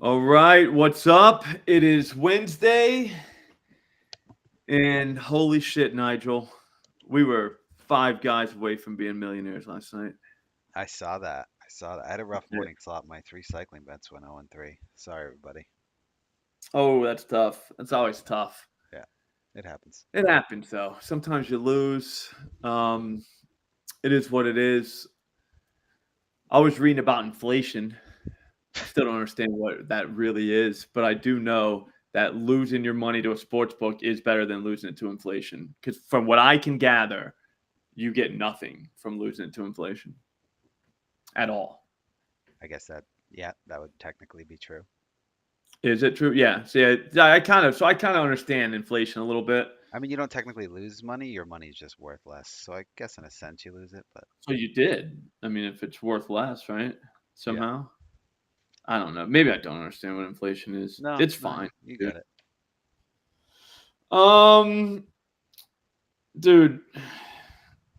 All right, what's up? It is Wednesday, and holy shit, Nigel. We were 5 guys away from being millionaires last night. I saw that. I had a rough Yeah. morning slot. My three cycling bets went 0-3. Sorry, everybody. Oh, that's tough. That's always tough. Yeah, it happens. It happens, though. Sometimes you lose. Um, it is what it is. I was reading about inflation. I still don't understand what that really is, but I do know that losing your money to a sports book is better than losing it to inflation. Because from what I can gather, you get nothing from losing it to inflation at all. I guess that would technically be true. Is it true? Yeah. See, I kind of understand inflation a little bit. I mean, you don't technically lose money. Your money is just worth less. So I guess in a sense you lose it, but So you did. I mean, if it's worth less, right? yeah. Somehow. I don't know. Maybe I don't understand what inflation is. No, It's no, fine, you dude. get it. Um, dude,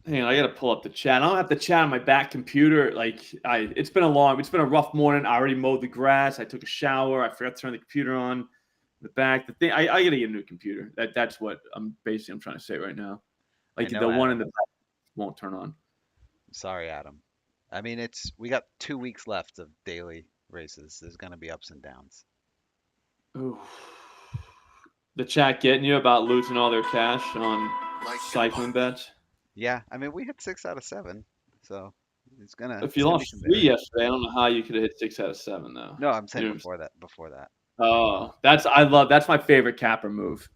hang on. I gotta pull up the chat. I don't have the chat on my back computer. It's been a rough morning. I already mowed the grass. I took a shower. I forgot to turn the computer on. The back, the thing. I gotta get a new computer. That's what I'm trying to say right now. I Like know, the one in Adam. the back won't turn on. Sorry, Adam. I mean, we got 2 weeks left of daily races. There's gonna be ups and downs. Ooh. The chat getting you about losing all their cash on cycling bets. Yeah, I mean, we hit 6 out of 7, so If it's you gonna be lost some three variance. yesterday, I don't know how you could have hit 6 out of 7 though. No, I'm You saying know what I'm saying? before that. Before that. Oh, that's my favorite capper move.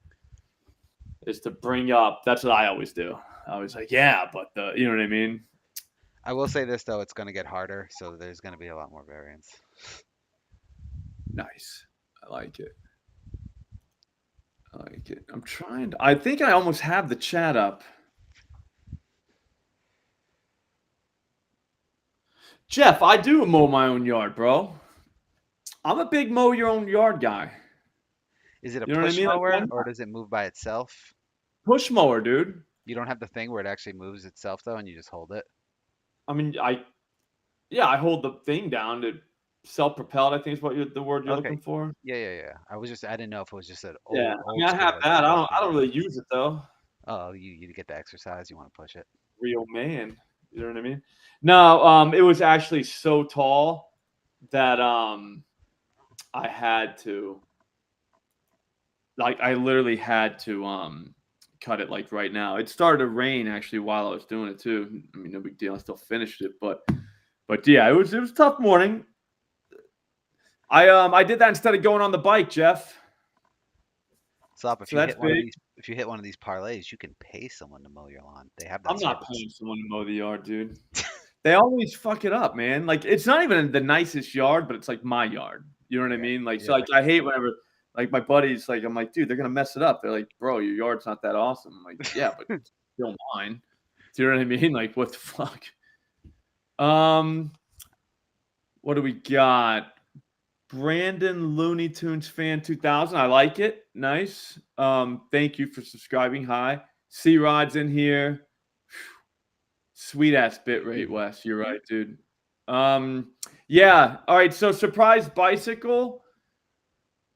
Is to bring up. That's what I always do. I was like, yeah, but you know what I mean. I will say this though, it's gonna get harder, so there's gonna be a lot more variance. Nice. I like it. I like it. I think I almost have the chat up. Jeff, I do mow my own yard, bro. I'm a big mow your own yard guy. Is it a You know what I push mean? Like mower one or does it move by itself? push mower, dude. You don't have the thing where it actually moves itself though, and you just hold it. I mean, I hold the thing down to self-propelled. I think is the word you're looking Okay. for. Yeah. I didn't know if it was just an Yeah, old I mean, old I have school like the that. push I don't mower. really use it though. Oh, you get the exercise. You want to push it. Real man. You know what I mean? No, it was actually so tall that I had to I literally had to cut it like right now. It started to rain actually while I was doing it too. I mean, no big deal. I still finished it, but yeah, it was a tough morning. I did that instead of going on the bike, Jeff. Slop, So that's big. if you hit one of these parlays, you can pay someone to mow your lawn. They have I'm that not service. paying someone to mow the yard, dude. They always fuck it up, man. Like it's not even the nicest yard, but it's like my yard. You know what I Yeah. mean? Like so, Yeah. like I hate whenever like my buddies like I'm like, dude, they're gonna mess it up. They're like, bro, your yard's not that awesome. I'm like, yeah, but it's still mine. Do you know what I mean? Like, what the fuck? Um, what do we got? Brandon Looney Tunes fan 2000. I like it. Nice. Thank you for subscribing. Hi. C Rod's in here. Sweet ass bit rate, Wes. You're right, dude. Um, yeah. All right. So surprise bicycle.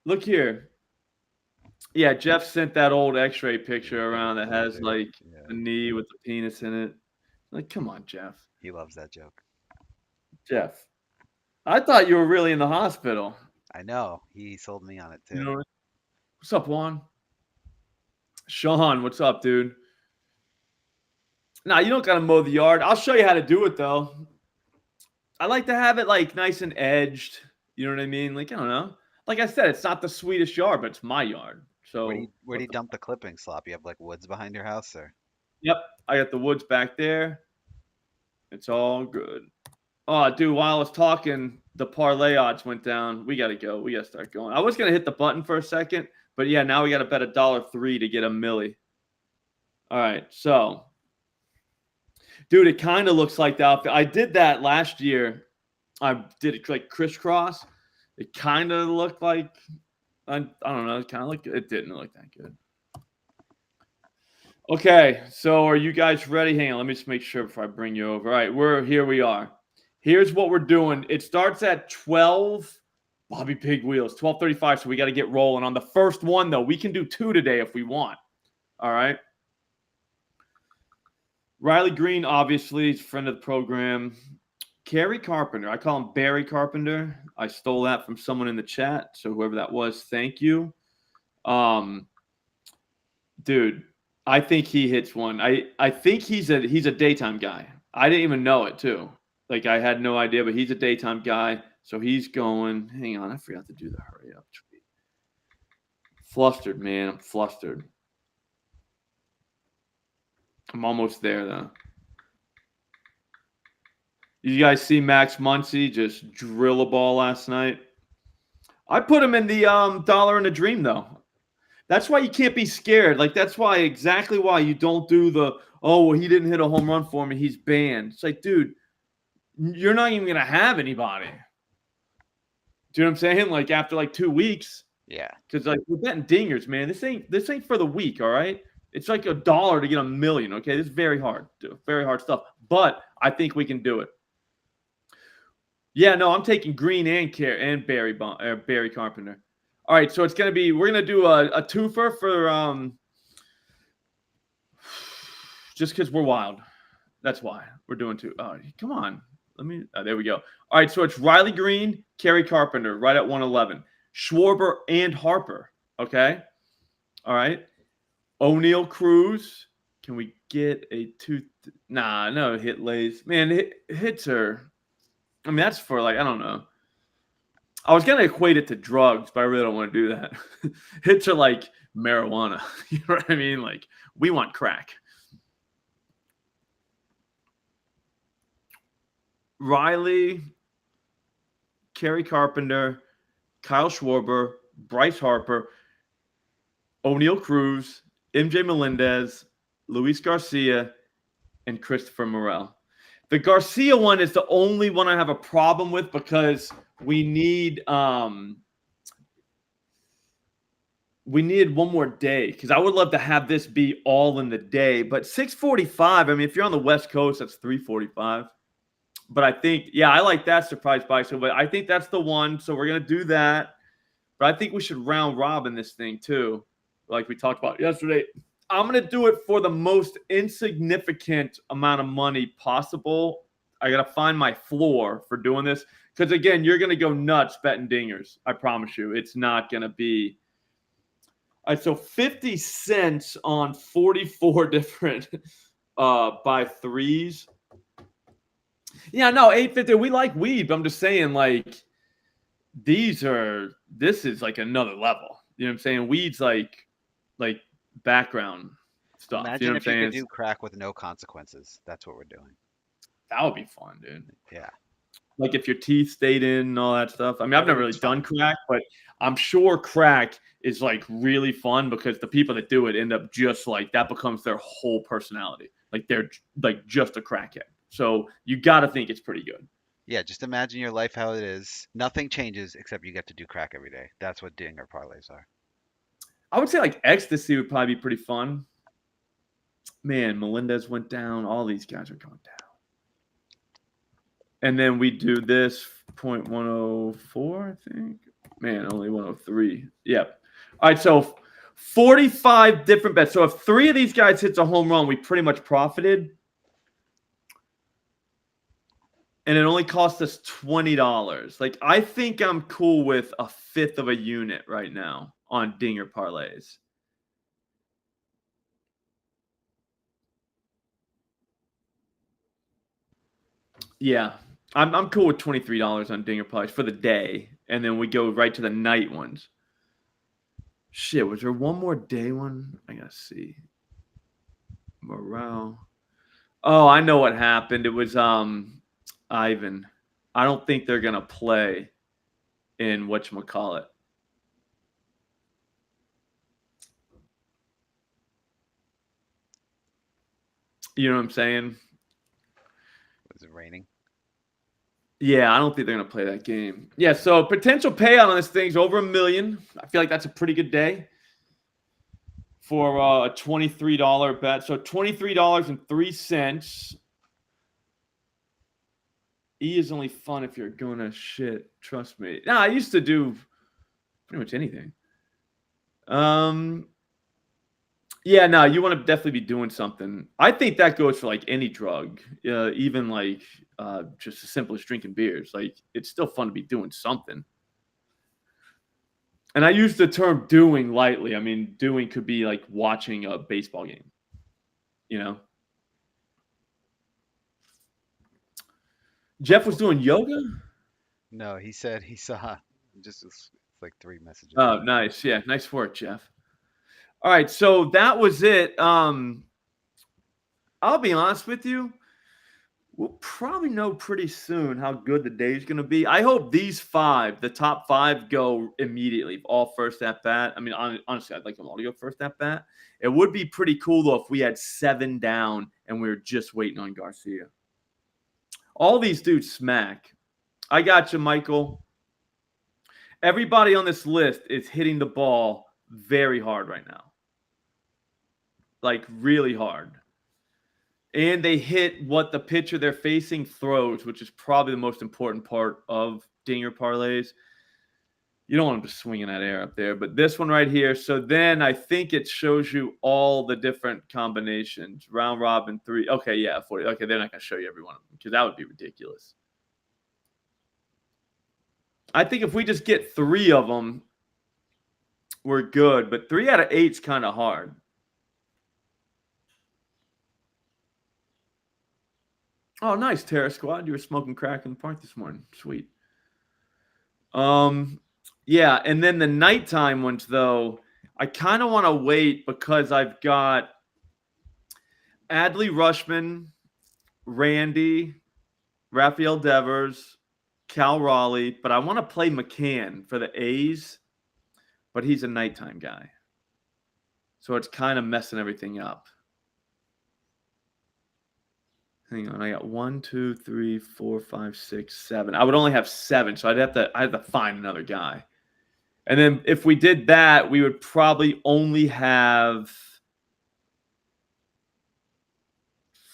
Look here. Yeah, Jeff sent that old X-ray picture That is around that funny, has dude. like a Yeah. knee with the penis in it. Like, come on, Jeff. He loves that joke. Jeff. I thought you were really in the hospital. I know. He sold me on it You too. know, what's up, Juan? Sean, what's up, dude? Nah, you don't gotta mow the yard. I'll show you how to do it though. I like to have it like nice and edged. You know what I mean? Like, I don't know. Like I said, it's not the sweetest yard, but it's my yard. So Where do you dump the clipping, Slop? You have like woods behind your house, or yep, I got the woods back there. It's all good. Oh, dude, while I was talking, the parlay odds went down. We gotta go. We gotta start going. I was gonna hit the button for a second, but yeah, now we gotta bet $1.03 to get a milli. All right, so dude, it kind of looks like the outfit. I did that last year. I did it like crisscross. It kind of looked like I don't know. It kind of looked. It didn't look that good. Okay, so are you guys ready? Hang on, let me just make sure before I bring you over. All right, here we are. Here's what we're doing. It starts at 12 Bobby Pig Wheels, 12:35. So we got to get rolling on the first one, though. We can do 2 today if we want. All right. Riley Green, obviously, is a friend of the program. Kerry Carpenter. I call him Barry Carpenter. I stole that from someone in the chat. So whoever that was, thank you. Dude, I think he hits one. I think he's a daytime guy. I didn't even know it too. Like I had no idea, but he's a daytime guy. So he's going. Hang on, I forgot to do the hurry up tweet. Flustered, man. I'm flustered. I'm almost there though. You guys see Max Muncy just drill a ball last night? I put him in the dollar and a dream though. That's why you can't be scared. Like that's why exactly why you don't do the well, he didn't hit a home run for me, he's banned. It's like, dude, you're not even gonna have anybody. Do you know what I'm saying? Like after like 2 weeks. Yeah. Because like we're betting dingers, man. This ain't for the week, all right? It's like $1 to get a million. Okay, this is very hard, very hard stuff. But I think we can do it. Yeah, no, I'm taking Green and Barry Carpenter. All right, so it's gonna be we're gonna do a twofer for just because we're wild. That's why we're doing two. Oh, come on, there we go. All right, so it's Riley Green, Kerry Carpenter, right at 111. Schwarber and Harper. Okay, all right. O'Neal Cruz. Can we get a two? Nah, no hit lays. Man, hits are. I mean, that's for like I don't know. I was gonna equate it to drugs, but I really don't want to do that. Hits are like marijuana. You know what I mean? Like we want crack. Riley, Kerry Carpenter, Kyle Schwarber, Bryce Harper, O'Neal Cruz, MJ Melendez, Luis Garcia, and Christopher Morel. The Garcia one is the only one I have a problem with because we needed one more day because I would love to have this be all in the day. But 6:45, I mean, if you're on the West Coast, that's 3:45. But I think, yeah, I like that surprise buy. So, but I think that's the one. So we're gonna do that. But I think we should round robin this thing too, like we talked about yesterday. I'm going to do it for the most insignificant amount of money possible. I got to find my floor for doing this. Because, again, you're going to go nuts betting dingers. I promise you. It's not going to be. All right, so 50 cents on 44 different by threes. Yeah, no, 850. We like weed, but I'm just saying, like, this is like another level. You know what I'm saying? Weed's like background stuff. Imagine you know if you could do crack with no consequences. That's what we're doing. That would be fun, dude. Yeah. Like if your teeth stayed in and all that stuff. I mean, I've never really done crack, but I'm sure crack is like really fun because the people that do it end up just like that becomes their whole personality. Like they're like just a crackhead. So you got to think it's pretty good. Yeah, just imagine your life how it is. Nothing changes except you get to do crack every day. That's what dinger parlays are. I would say like ecstasy would probably be pretty fun. Man, Melendez went down. All these guys are going down. And then we do this 0.104, I think. Man, only 103. Yep. All right, so 45 different bets. So if 3 of these guys hits a home run, we pretty much profited. And it only cost us $20. Like, I think I'm cool with a fifth of a unit right now on dinger parlays. Yeah. I'm cool with $23 on dinger parlays for the day. And then we go right to the night ones. Shit, was there one more day one? I gotta see. Morale. Oh, I know what happened. It was Ivan. I don't think they're gonna play in whatchamacallit. You know what I'm saying? Was it raining? Yeah, I don't think they're gonna play that game. Yeah, so potential payout on this thing's over $1 million. I feel like that's a pretty good day for a $23 bet. So $23.03. E is only fun if you're gonna shit. Trust me. Nah, I used to do pretty much anything. Yeah, no, you want to definitely be doing something. I think that goes for like any drug, even like just as simple as drinking beers. Like it's still fun to be doing something. And I use the term doing lightly. I mean, doing could be like watching a baseball game, you know? Jeff was doing yoga? No, he said he saw just it's like 3 messages Oh, ago. nice. Yeah, nice work, Jeff. All right, so that was it. I'll be honest with you. We'll probably know pretty soon how good the day is going to be. I hope these five, the top five, go immediately, all first at bat. I mean, honestly, I'd like them all to go first at bat. It would be pretty cool, though, if we had 7 down and we were just waiting on Garcia. All these dudes smack. I got you, Michael. Everybody on this list is hitting the ball very hard right now. Like, really hard. And they hit what the pitcher they're facing throws, which is probably the most important part of dinger parlays. You don't want them to swing in that air up there, but this one right here. So then I think it shows you all the different combinations. Round robin 3. Okay, yeah, 40. Okay, they're not going to show you every one of them because that would be ridiculous. I think if we just get 3 of them, we're good. But 3 out of 8 is kind of hard. Oh, nice, Terra Squad. You were smoking crack in the park this morning. Sweet. Yeah, and then the nighttime ones, though, I kind of want to wait because I've got Adley Rushman, Randy, Rafael Devers, Cal Raleigh, but I want to play McCann for the A's, but he's a nighttime guy. So it's kind of messing everything up. Hang on, I got 1, 2, 3, 4, 5, 6, 7. I would only have 7, so I'd have to find another guy. And then if we did that, we would probably only have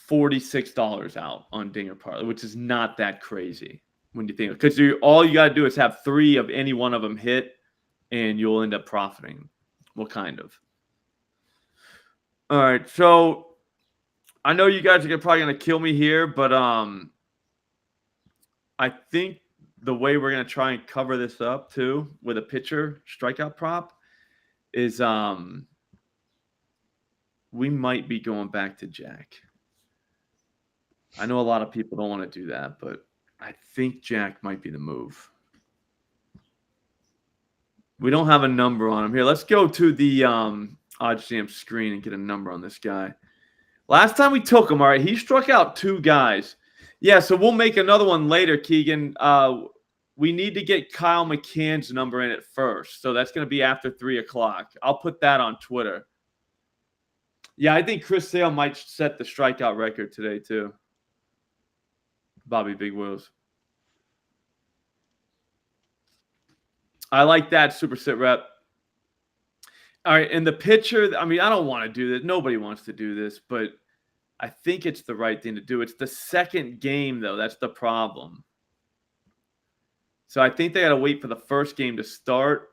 $46 out on Dinger Parlay, which is not that crazy when you think, because all you got to do is have 3 of any one of them hit, and you'll end up profiting. What kind of? All right, so I know you guys are probably going to kill me here, but I think the way we're going to try and cover this up too with a pitcher strikeout prop is we might be going back to Jack. I know a lot of people don't want to do that, but I think Jack might be the move. We don't have a number on him here. Let's go to the OddsJam screen and get a number on this guy. Last time we took him, all right, he struck out 2 guys. Yeah, so we'll make another one later, Keegan. We need to get Kyle McCann's number in at first. So that's going to be after 3 o'clock. I'll put that on Twitter. Yeah, I think Chris Sale might set the strikeout record today, too. Bobby Big Wheels. I like that super sit rep. All right, and the pitcher, I mean, I don't want to do this. Nobody wants to do this, but I think it's the right thing to do. It's the second game, though. That's the problem. So I think they got to wait for the first game to start.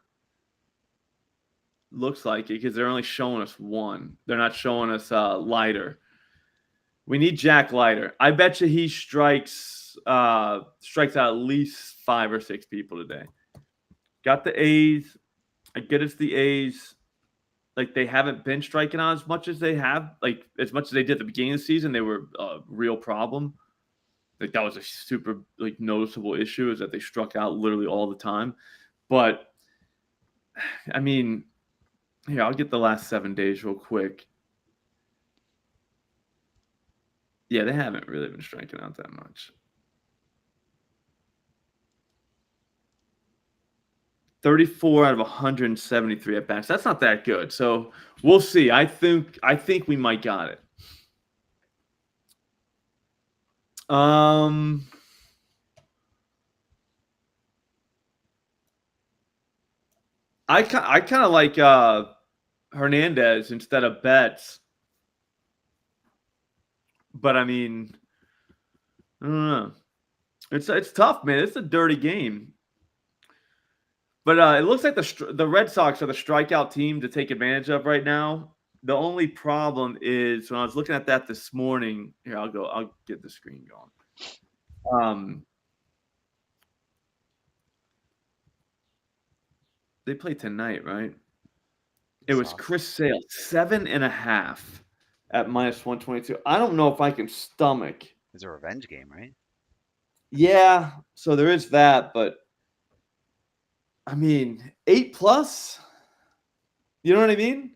Looks like it because they're only showing us 1. They're not showing us Leiter. We need Jack Leiter. I bet you he strikes out at least 5 or 6 people today. Got the A's. I get it's the A's. Like, they haven't been striking out as much as they have. Like, as much as they did at the beginning of the season, they were a real problem. Like, that was a super, like, noticeable issue is that they struck out literally all the time. But, I mean, here, I'll get the last 7 days real quick. Yeah, they haven't really been striking out that much. 34 out of 173 at bats. That's not that good. So we'll see. I think we might got it. I kind of like Hernandez instead of Betts. But I mean, I don't know. It's tough, man. It's a dirty game. But it looks like the Red Sox are the strikeout team to take advantage of right now. The only problem is when I was looking at that this morning. Here, I'll get the screen going. They play tonight, right? It was Sox. Chris Sale, 7.5 at -122. I don't know if I can stomach. It's a revenge game, right? Yeah, so there is that, but I mean, 8+. You know what I mean?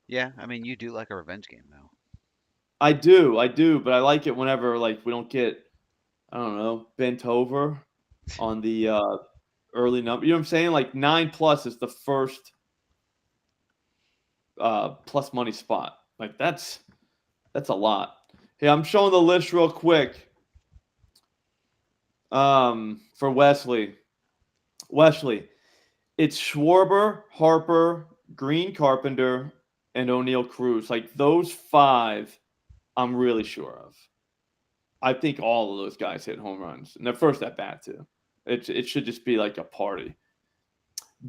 Yeah, I mean, you do like a revenge game, though. I do, but I like it whenever like we don't get, I don't know, bent over on the early number. You know what I'm saying? Like 9+ is the first plus money spot. Like that's a lot. Hey, I'm showing the list real quick. For Wesley, it's Schwarber, Harper, Green, Carpenter, and O'Neill Cruz. Like those 5, I'm really sure of. I think all of those guys hit home runs in their first at bat too. It should just be like a party.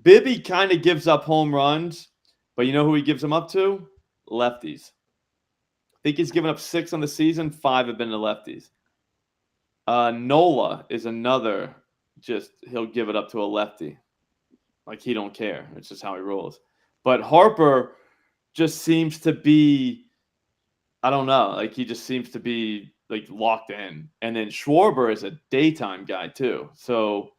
Bibby kind of gives up home runs, but you know who he gives them up to? Lefties. I think he's given up 6 on the season. 5 have been to lefties. Nola is another. Just he'll give it up to a lefty. Like he don't care. It's just how he rolls. But Harper just seems to be, I don't know, like he just seems to be like locked in. And then Schwarber is a daytime guy too. So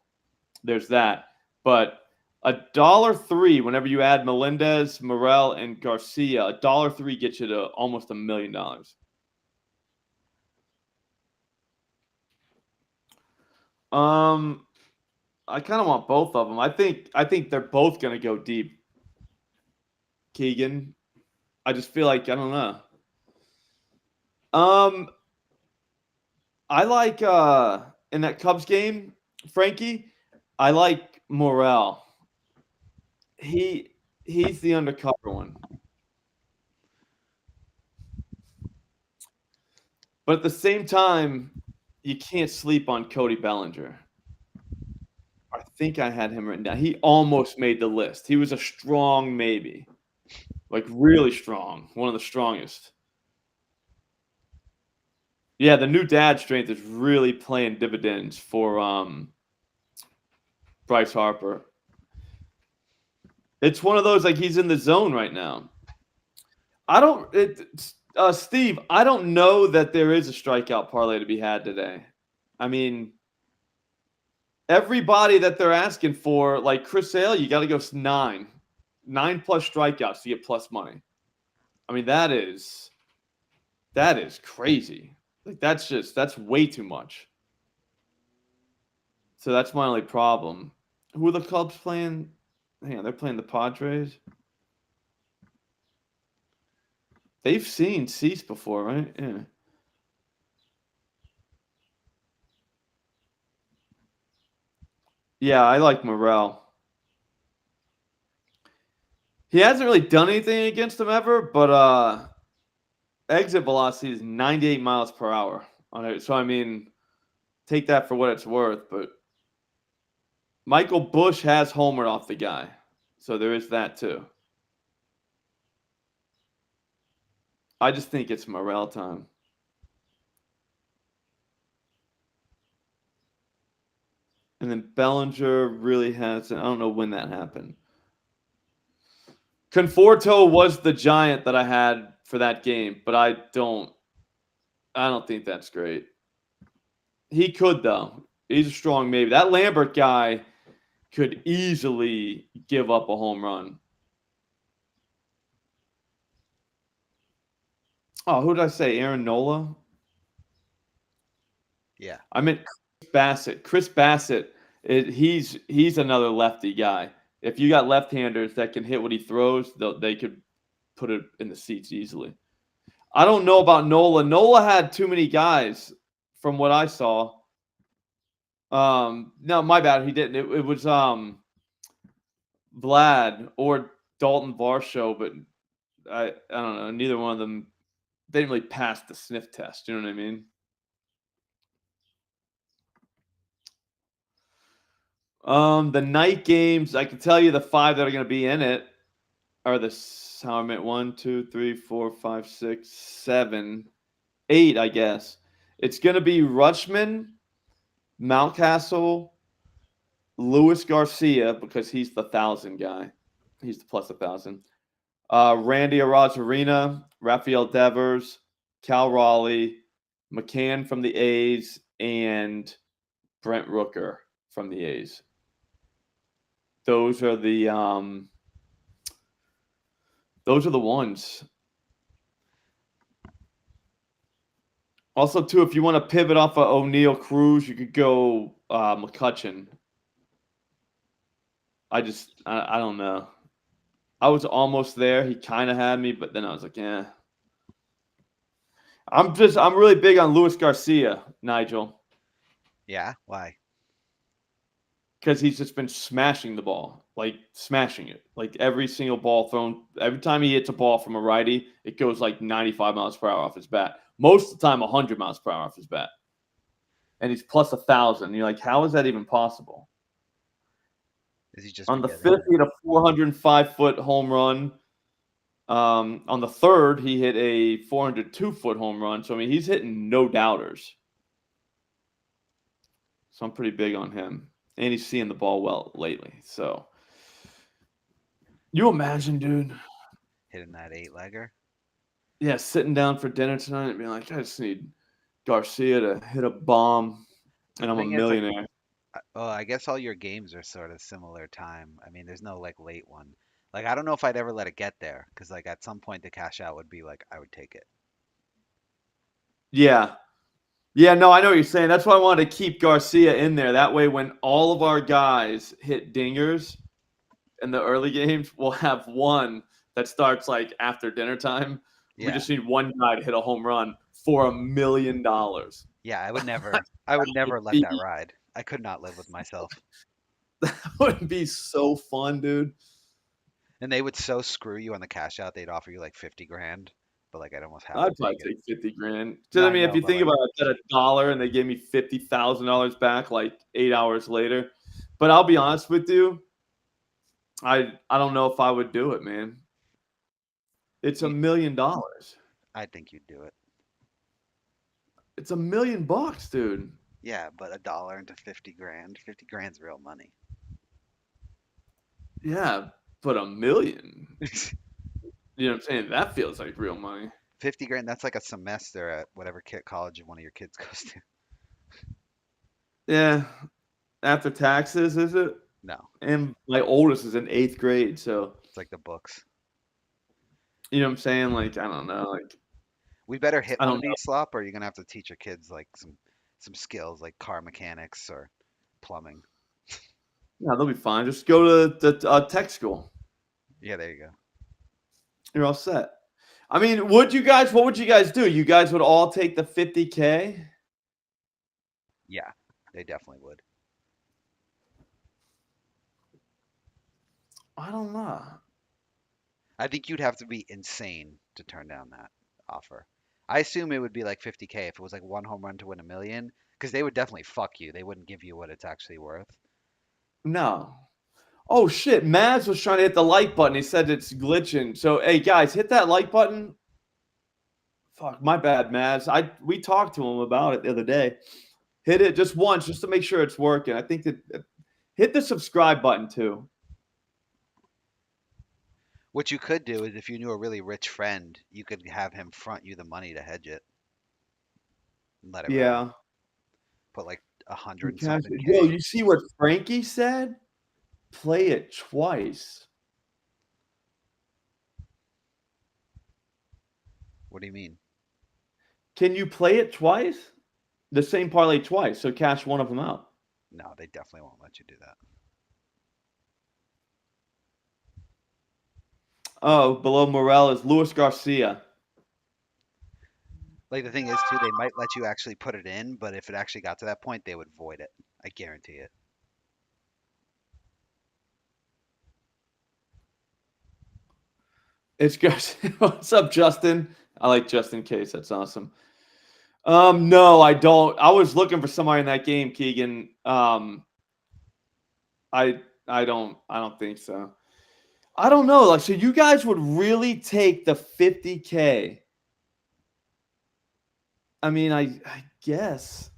there's that. But $1.03 whenever you add Melendez, Morel, and Garcia, $1.03 gets you to almost $1 million. I kind of want both of them. I think they're both going to go deep. Keegan, I just feel like I don't know. I like in that Cubs game, Frankie. I like Morel. He's the undercover one. But at the same time, you can't sleep on Cody Bellinger. I think I had him written down. He almost made the list. He was a strong maybe. Like really strong. One of the strongest. Yeah, the new dad strength is really playing dividends for Bryce Harper. It's one of those like he's in the zone right now. Steve, I don't know that there is a strikeout parlay to be had today. I mean, everybody that they're asking for, like Chris Sale, you got to go 9+, 9+ strikeouts to get plus money. I mean, that is crazy. Like that's way too much. So that's my only problem. Who are the Cubs playing? Hang on, they're playing the Padres. They've seen Cease before, right? Yeah. Yeah, I like Morel. He hasn't really done anything against them ever, but exit velocity is 98 miles per hour on it. So I mean, take that for what it's worth. But Michael Busch has homered off the guy, so there is that too. I just think it's Morel time. And then Bellinger really hasn't. I don't know when that happened. Conforto was the giant that I had for that game, but I don't think that's great. He could though. He's a strong maybe. That Lambert guy could easily give up a home run. Oh, who did I say? Aaron Nola? Yeah. I meant Chris Bassett. Chris Bassett, he's another lefty guy. If you got left-handers that can hit what he throws, they could put it in the seats easily. I don't know about Nola. Nola had too many guys from what I saw. No, my bad. He didn't. It was Vlad or Dalton Varsho, but I don't know. Neither one of them. They didn't really pass the sniff test. You know what I mean? The night games, I can tell you the 5 that are going to be in it are the how I meant 1, 2, 3, 4, 5, 6, 7, 8, I guess. It's going to be Rutschman, Mountcastle, Luis Garcia, because he's the 1,000 guy. He's the plus 1,000. Randy Arozarena, Rafael Devers, Cal Raleigh, McCann from the A's, and Brent Rooker from the A's. Those are the ones. Also, too, if you want to pivot off of O'Neill Cruz, you could go McCutcheon. I don't know. I was almost there. He kind of had me, but then I was like, yeah. I'm really big on Luis Garcia, Nigel. Yeah, why? Because he's just been smashing the ball, like smashing it. Like every single ball thrown, every time he hits a ball from a righty, it goes like 95 miles per hour off his bat. Most of the time, 100 miles per hour off his bat. And he's plus 1,000. You're like, how is that even possible? Is he just on the 5th, he hit a 405-foot home run. On the 3rd, he hit a 402-foot home run. So, I mean, he's hitting no doubters. So I'm pretty big on him. And he's seeing the ball well lately. So, you imagine, dude. Hitting that 8-legger? Yeah, sitting down for dinner tonight and being like, I just need Garcia to hit a bomb, and I'm a millionaire. Oh, I guess all your games are sort of similar time. I mean, there's no like late one. Like, I don't know if I'd ever let it get there because like at some point the cash out would be like I would take it. Yeah. Yeah, no, I know what you're saying. That's why I wanted to keep Garcia in there. That way, when all of our guys hit dingers in the early games, we'll have one that starts like after dinner time. Yeah. We just need one guy to hit a home run for $1 million. Yeah, I would never let that ride. I could not live with myself. That would be so fun, dude. And they would so screw you on the cash out, they'd offer you like 50 grand, but like I'd almost have I'd to probably take it. take 50 grand. No, I I mean, if know, you but think like, about it, I got $1 and they gave me $50,000 back like 8 hours later. But I'll be honest with you, I don't know if I would do it, man. It's $1 million. I think you'd do it. It's $1 million, dude. Yeah, but $1 into 50 grand. 50 grand's real money. Yeah, but $1 million. You know what I'm saying? That feels like real money. 50 grand, that's like a semester at whatever college one of your kids goes to. Yeah. After taxes, is it? No, And my oldest is in 8th grade, so it's like the books. you know what I'm saying? Like, I don't know. Like, We better hit I one don't of know. these, Slop, or you're gonna have to teach your kids like some skills like car mechanics or plumbing. Yeah, they'll be fine. Just go to the tech school. Yeah, there you go. You're all set. I mean, what would you guys do? You guys would all take the 50K? Yeah, they definitely would. I don't know. I think you'd have to be insane to turn down that offer. I assume it would be like 50K if it was like one home run to win $1 million, because they would definitely fuck you. They wouldn't give you what it's actually worth. No. Oh shit, Maz was trying to hit the like button. He said it's glitching. So hey guys, hit that like button. Fuck, my bad, Maz. We talked to him about it the other day. Hit it just once, just to make sure it's working. I think that hit the subscribe button too. What you could do is if you knew a really rich friend, you could have him front you the money to hedge it and let it ride. Yeah. Put like 100 and Yo, something K. you see what Frankie said? Play it twice. What do you mean? Can you play it twice? The same parlay twice, so cash one of them out. No, they definitely won't let you do that. Oh, below Morel is Luis Garcia. Like the thing is too, they might let you actually put it in, but if it actually got to that point, they would void it. I guarantee it. It's Garcia. What's up, Justin? I like Justin Case. That's awesome. No, I don't. I was looking for somebody in that game, Keegan. I don't think so. I don't know. Like, so you guys would really take the 50K? I mean, I guess.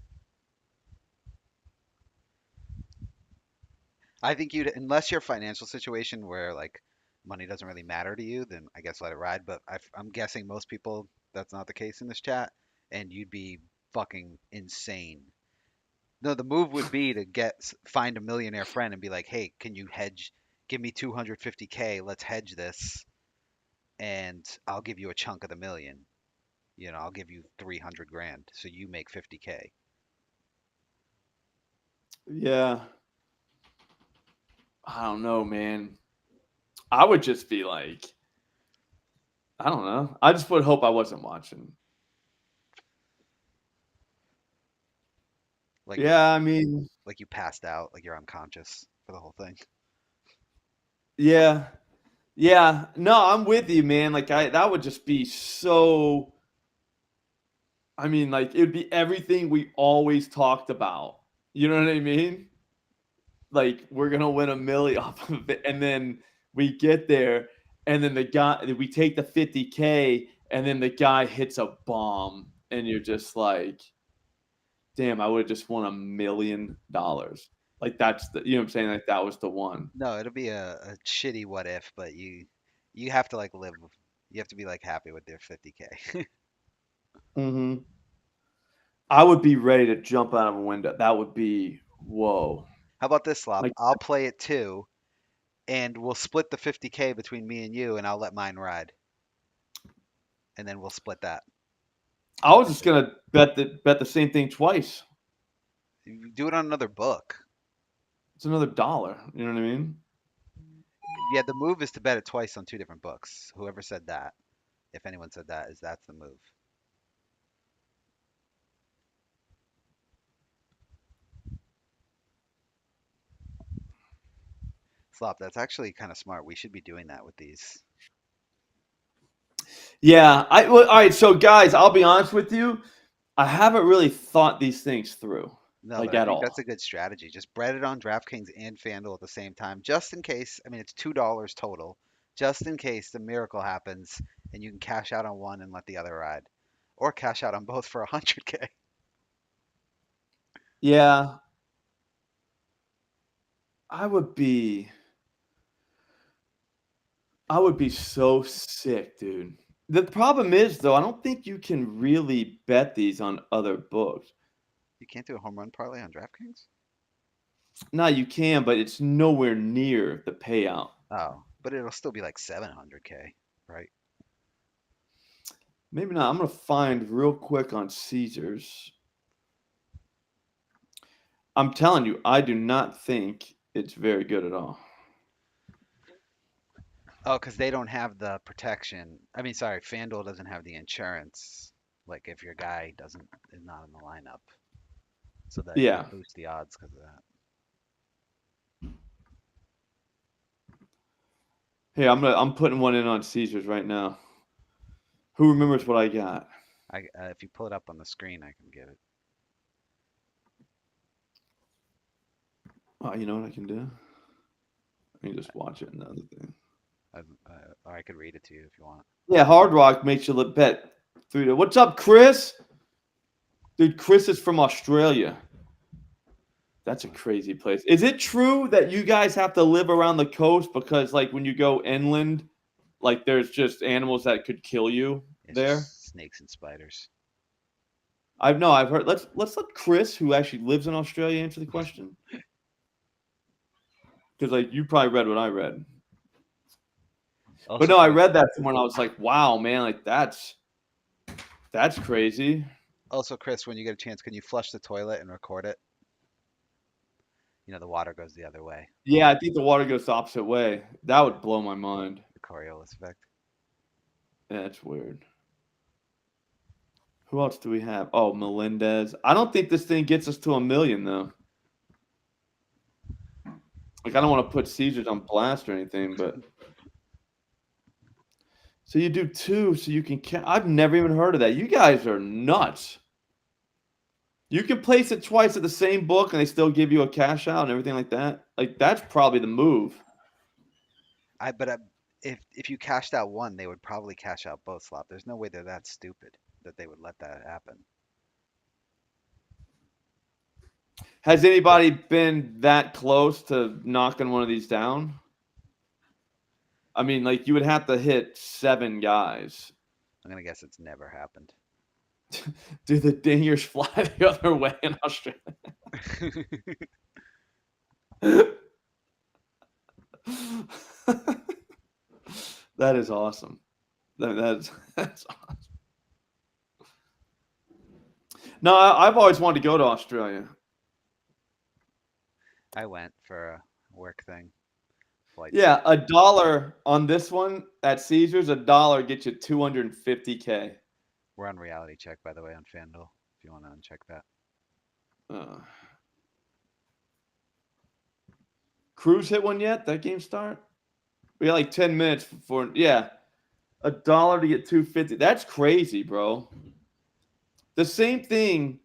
I think you'd, unless your financial situation where like money doesn't really matter to you, then I guess let it ride. But I'm guessing most people that's not the case in this chat, and you'd be fucking insane. No, the move would be to find a millionaire friend and be like, hey, can you hedge? Give me 250K. Let's hedge this, and I'll give you a chunk of the million. You know, I'll give you 300 grand, so you make 50K. Yeah. I don't know, man. I would just be like, I don't know. I just would hope I wasn't watching. Like you, Yeah, I mean, like you passed out, like you're unconscious for the whole thing. yeah. Yeah. No, I'm with you, man. Like that would just be so I mean, like it would be everything we always talked about. You know what I mean? Like we're gonna win a million off of it, and then we get there, and then we take the 50K, and then the guy hits a bomb, and you're just like, damn, I would have just won $1 million. Like that's the, you know what I'm saying? Like that was the one. No, it'll be a shitty what if, but you have to like live. You have to be like happy with their 50K. Hmm. I would be ready to jump out of a window. That would be whoa. How about this, Slop? Like I'll play it too, and we'll split the 50K between me and you, and I'll let mine ride, and then we'll split that. I was just gonna bet the same thing twice. You do it on another book. It's another dollar. You know what I mean? Yeah, the move is to bet it twice on two different books. Whoever said that, if anyone said that, is that's the move. Slop, that's actually kind of smart. We should be doing that with these. Yeah. All right. So guys, I'll be honest with you. I haven't really thought these things through, No, but like I at think that's all. a good strategy. Just bet it on DraftKings and FanDuel at the same time, just in case. I mean, it's $2 total, just in case the miracle happens and you can cash out on one and let the other ride, or cash out on both for 100K. Yeah. I would be. I would be so sick, dude. The problem is, though, I don't think you can really bet these on other books. You can't do a home run parlay on DraftKings? No, you can, but it's nowhere near the payout. Oh, but it'll still be like 700K, right? Maybe not. I'm gonna find real quick on Caesars. I'm telling you, I do not think it's very good at all. Oh, because they don't have the protection. I mean, sorry, FanDuel doesn't have the insurance. Like if your guy doesn't is not in the lineup, so that they Yeah. boost the odds because of that. Hey, I'm putting one in on Caesars right now. Who remembers what I got? If you pull it up on the screen, I can get it. Oh, you know what I can do? I can just watch it. Another thing. Or I could read it to you if you want. Yeah, Hard Rock makes you bet through there. What's up, Chris? Dude, Chris is from Australia. That's a crazy place. Is it true that you guys have to live around the coast because, like, when you go inland, like, there's just animals that could kill you It's there? just snakes and spiders. I've heard. Let's let Chris, who actually lives in Australia, answer the question. Because like you probably read what I read, but Also, no, I Chris. read that somewhere and I was like, wow, man, like that's crazy. Also, Chris, when you get a chance, can you flush the toilet and record it? You know, the water goes the other way. Yeah, I think the water goes the opposite way. That would blow my mind. The Coriolis effect. Yeah, that's weird. Who else do we have? Oh, Melendez. I don't think this thing gets us to a million though. Like I don't want to put Caesars on blast or anything, but so you do two, so you can. I've never even heard of that. You guys are nuts. You can place it twice at the same book and they still give you a cash out and everything like that. Like that's probably the move. But if you cashed out one, they would probably cash out both, Slop. There's no way they're that stupid that they would let that happen. Has anybody been that close to knocking one of these down? I mean, like you would have to hit 7 guys. I'm gonna guess it's never happened. Do the dingers fly the other way in Australia? That is awesome. That's awesome. No, I've always wanted to go to Australia. I went for a work thing. Flight Yeah, $1 on this one at Caesars, $1 gets you 250K. We're on Reality Check, by the way, on FanDuel. If you want to uncheck that. Uh, Cruz hit one yet? That game start? We got like 10 minutes before. Yeah, $1 to get 250. That's crazy, bro. The same thing.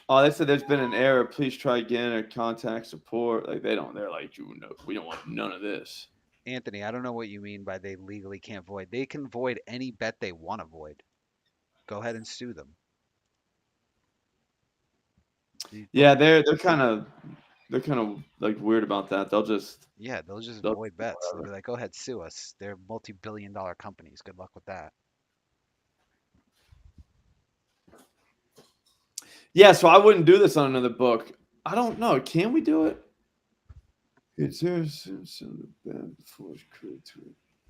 Oh, they said there's been an error. Please try again or contact support. Like they don't. They're like, we don't want none of this. Anthony, I don't know what you mean by they legally can't void. They can void any bet they want to void. Go ahead and sue them. Yeah, they're kind of like weird about that. They'll just void bets. They'll be like, go ahead, sue us. They're multi-billion-dollar companies. Good luck with that. Yeah, so I wouldn't do this on another book. I don't know. Can we do it?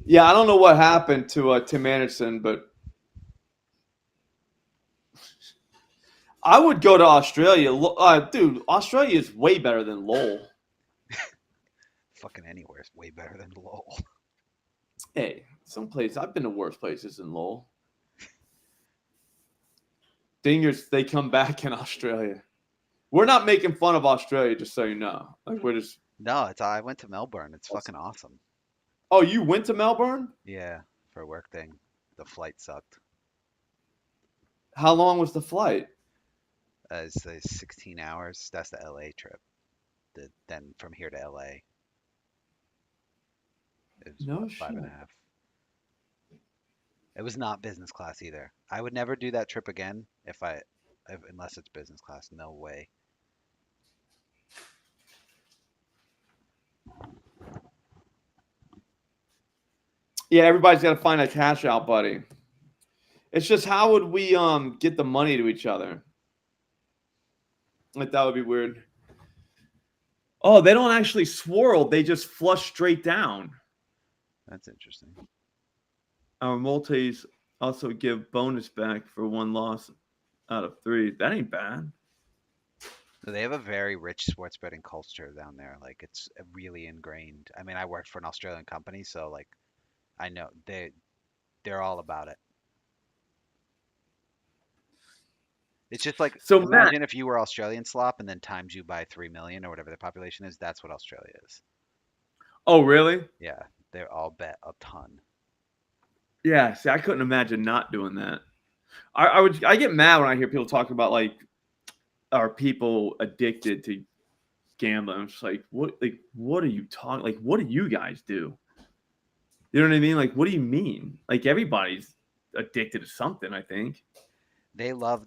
Yeah, I don't know what happened to Tim Anderson, but I would go to Australia. Dude, Australia is way better than Lowell. Fucking anywhere is way better than Lowell. Hey, some place I've been to worse places than Lowell. Dingers, they come back in Australia. We're not making fun of Australia, just so you know. Like we're just. No, I went to Melbourne. It's fucking awesome. Oh, you went to Melbourne? Yeah, for a work thing. The flight sucked. How long was the flight? It's 16 hours. That's the LA trip. Then from here to LA, it was No what, shit. 5.5. It was not business class either. I would never do that trip again unless it's business class. No way. Yeah, everybody's got to find a cash out, buddy. It's just how would we get the money to each other? Like that would be weird. Oh, they don't actually swirl; they just flush straight down. That's interesting. Our multis also give bonus back for 1 loss out of 3. That ain't bad. So they have a very rich sports betting culture down there. Like it's really ingrained. I mean, I worked for an Australian company, so like I know they're all about it. It's just like So imagine if you were Australian Slop and then times you by 3 million or whatever the population is. That's what Australia is. Oh, really? Yeah, they're all bet a ton. Yeah. See, I couldn't imagine not doing that. I get mad when I hear people talk about like, are people addicted to gambling? I'm just like, what are you talking? Like, what do you guys do? You know what I mean? Like, what do you mean? Like, everybody's addicted to something, I think. They love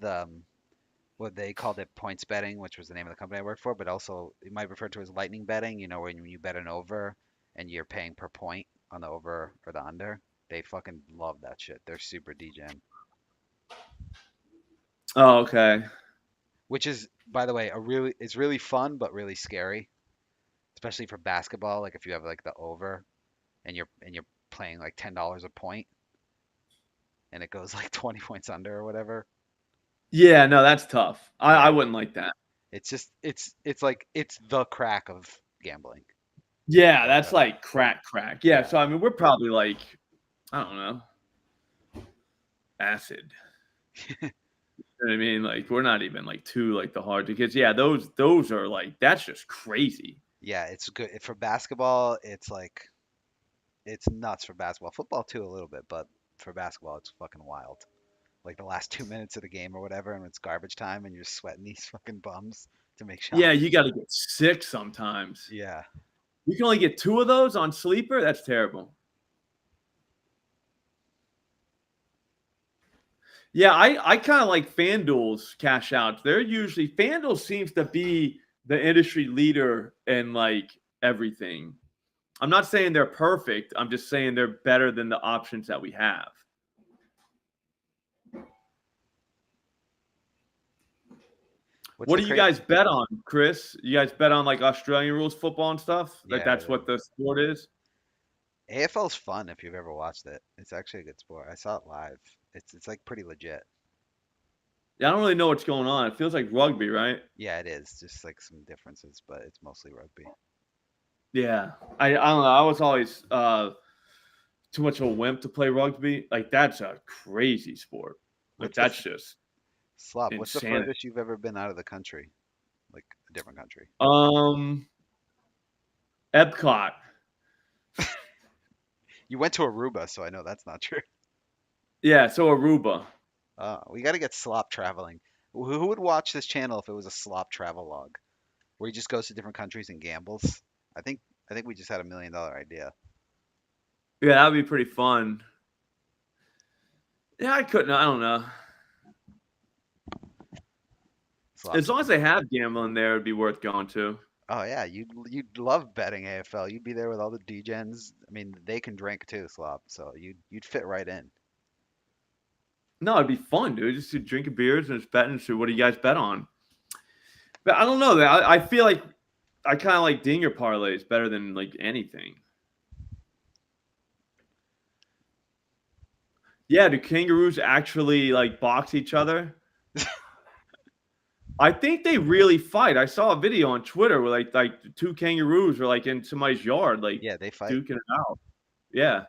what they called it points betting, which was the name of the company I worked for, but also it might refer to as lightning betting, you know, when you bet an over and you're paying per point on the over or the under. They fucking love that shit. They're super DGen. Oh, okay. Which is, by the way, it's really fun but really scary, especially for basketball. Like if you have like the over and you're playing like $10 a point and it goes like 20 points under or whatever. Yeah, no, that's tough. I Yeah. wouldn't like that. It's just it's like it's the crack of gambling. Yeah, that's like crack. Yeah, Yeah. so I mean, we're probably like, I don't know, acid. You know what I mean? Like, we're not even like too like the hard because yeah, those are like that's just crazy. Yeah, it's good for basketball. It's like it's nuts for basketball. Football too a little bit, but for basketball it's fucking wild. like the last 2 minutes of the game or whatever, and it's garbage time, and you're sweating these fucking bums to make Yeah, shots. you got to get 6 sometimes. Yeah. You can only get 2 of those on sleeper. That's terrible. Yeah, I kind of like FanDuel's cash outs. They're usually FanDuel seems to be the industry leader in like everything. I'm not saying they're perfect. I'm just saying they're better than the options that we have. What's What the do you crate? guys bet on, Chris? You guys bet on like Australian rules football and stuff? Like Yeah, that's what the sport is? AFL's fun if you've ever watched it. It's actually a good sport. I saw it live. It's like pretty legit. Yeah, I don't really know what's going on. It feels like rugby, right? Yeah, it is. Just like some differences, but it's mostly rugby. Yeah. I don't know. I was always too much of a wimp to play rugby. Like that's a crazy sport. Like What's the that's just Slop? What's the insanity. furthest you've ever been out of the country? Like a different country? Epcot. You went to Aruba, so I know that's not true. Yeah, so Aruba. We got to get Slop traveling. Who would watch this channel if it was a Slop travel log where he just goes to different countries and gambles? I think I think we just had $1 million idea. Yeah, that'd be pretty fun. Yeah, I couldn't. I don't know. As Slop's long as they have gambling there, it'd be worth going to. Oh yeah, you'd love betting AFL. You'd be there with all the degens. I mean, they can drink too, Slop, so you'd fit right in. No, it'd be fun, dude. Just to drinking beers and just betting. So, what do you guys bet on? But I don't know. I feel like I kind of like dinger parlays better than like anything. Yeah, do kangaroos actually like box each other? I think they really fight. I saw a video on Twitter where like the 2 kangaroos were like in somebody's yard, like Yeah, they fight. duking it out. Yeah.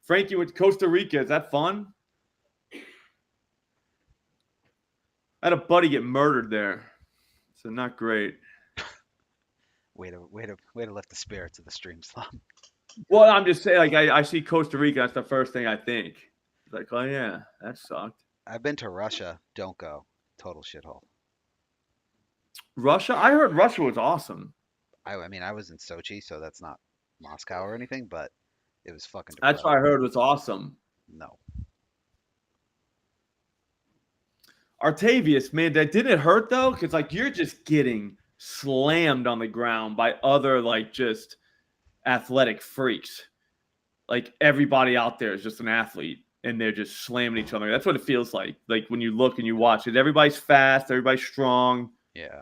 Frankie with Costa Rica. Is that fun? I had a buddy get murdered there. So not great. Way to lift the spirits of the stream, Slop. Well, I'm just saying, like I see Costa Rica, that's the first thing I think. It's like, oh yeah, that sucked. I've been to Russia. Don't go. Total shithole. Russia? I heard Russia was awesome. I mean, I was in Sochi, so that's not Moscow or anything, but it was fucking That's depressing. what I heard was awesome. No. Artavius, man, that didn't it hurt though? Because like you're just getting slammed on the ground by other like just athletic freaks. Like everybody out there is just an athlete and they're just slamming each other. That's what it feels like. Like when you look and you watch it, everybody's fast, everybody's strong. Yeah.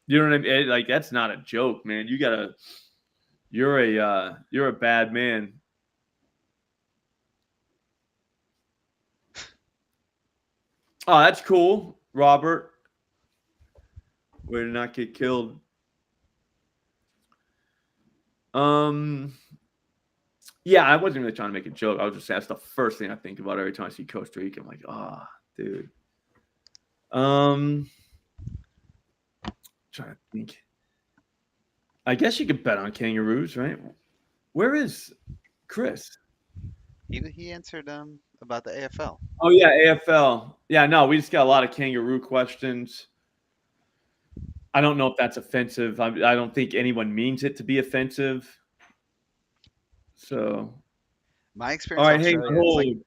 You know what I mean? Like that's not a joke, man. You're a bad man. Oh, that's cool, Robert. Way to not get killed. Yeah, I wasn't really trying to make a joke. I was just saying that's the first thing I think about every time I see Costa Rica. I'm like, oh, dude. Trying to think. I guess you could bet on kangaroos, right? Where is Chris? He answered about the AFL. Oh yeah, AFL. Yeah, no, we just got a lot of kangaroo questions. I don't know if that's offensive. I don't think anyone means it to be offensive. So, My all experience in right, hey, Australia, hold.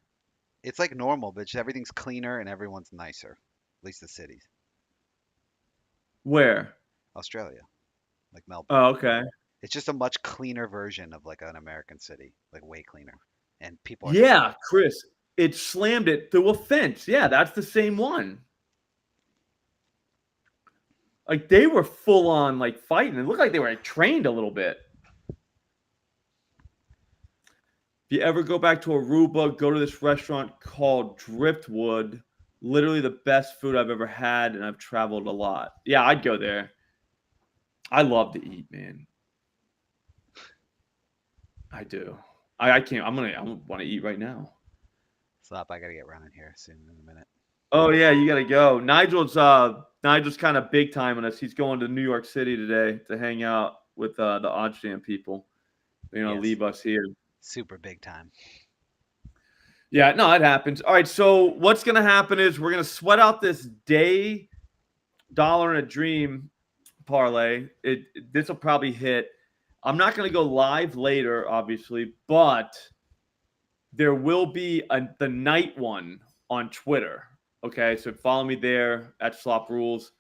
it's like normal, but just everything's cleaner and everyone's nicer. At least the cities. Where? Australia, like Melbourne. Oh, okay. It's just a much cleaner version of like an American city, like way cleaner. And people are Yeah, nicer. Chris, it slammed it through a fence. Yeah, that's the same one. Like they were full on like fighting. It looked like they were trained a little bit. If you ever go back to Aruba, go to this restaurant called Driftwood. Literally the best food I've ever had, and I've traveled a lot. Yeah, I'd go there. I love to eat, man. I do. I can't. I want to eat right now. Slop, I gotta get running here soon in a minute. Oh yeah, you gotta go. Nigel's kind of big time on us. He's going to New York City today to hang out with the OddsJam people. You know, Yes. leave us here. Super big time. Yeah, no, it happens. All right, so what's going to happen is we're going to sweat out this day dollar and a dream parlay. This will probably hit. I'm not going to go live later, obviously, but there will be the night one on Twitter. Okay, so follow me there at Slop Rules.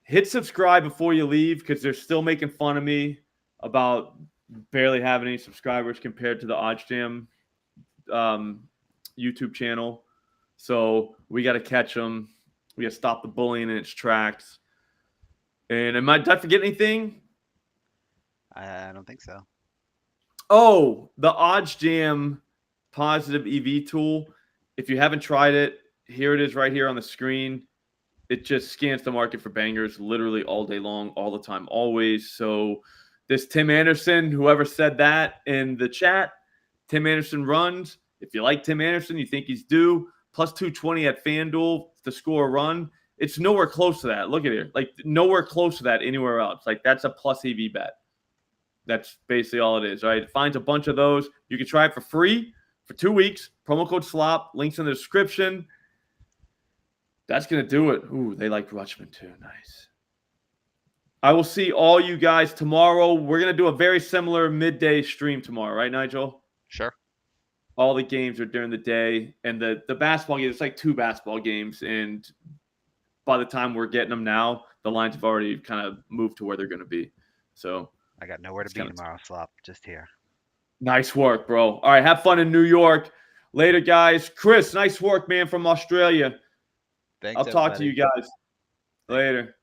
Hit subscribe before you leave because they're still making fun of me about barely having any subscribers compared to the OddsJam YouTube channel. So we got to catch them. We got to stop the bullying in its tracks. And did I forget anything? I don't think so. Oh, the OddsJam positive EV tool. If you haven't tried it, here it is right here on the screen. It just scans the market for bangers literally all day long, all the time, always. So this Tim Anderson, whoever said that in the chat, Tim Anderson runs. If you like Tim Anderson, you think he's due, plus 220 at FanDuel to score a run. It's nowhere close to that. Look at it. Like nowhere close to that anywhere else. Like that's a plus EV bet. That's basically all it is. All right. It finds a bunch of those. You can try it for free for 2 weeks. Promo code SLOP. Links in the description. That's going to do it. Ooh, they like Rutschman too. Nice. I will see all you guys tomorrow. We're going to do a very similar midday stream tomorrow, right, Nigel? Sure. All the games are during the day. And the basketball game, it's like 2 basketball games. And by the time we're getting them now, the lines have already kind of moved to where they're going to be. So I got nowhere to be tomorrow, Slop. Just here. Nice work, bro. All right, have fun in New York. Later, guys. Chris, nice work, man, from Australia. Thanks, I'll talk to you guys later.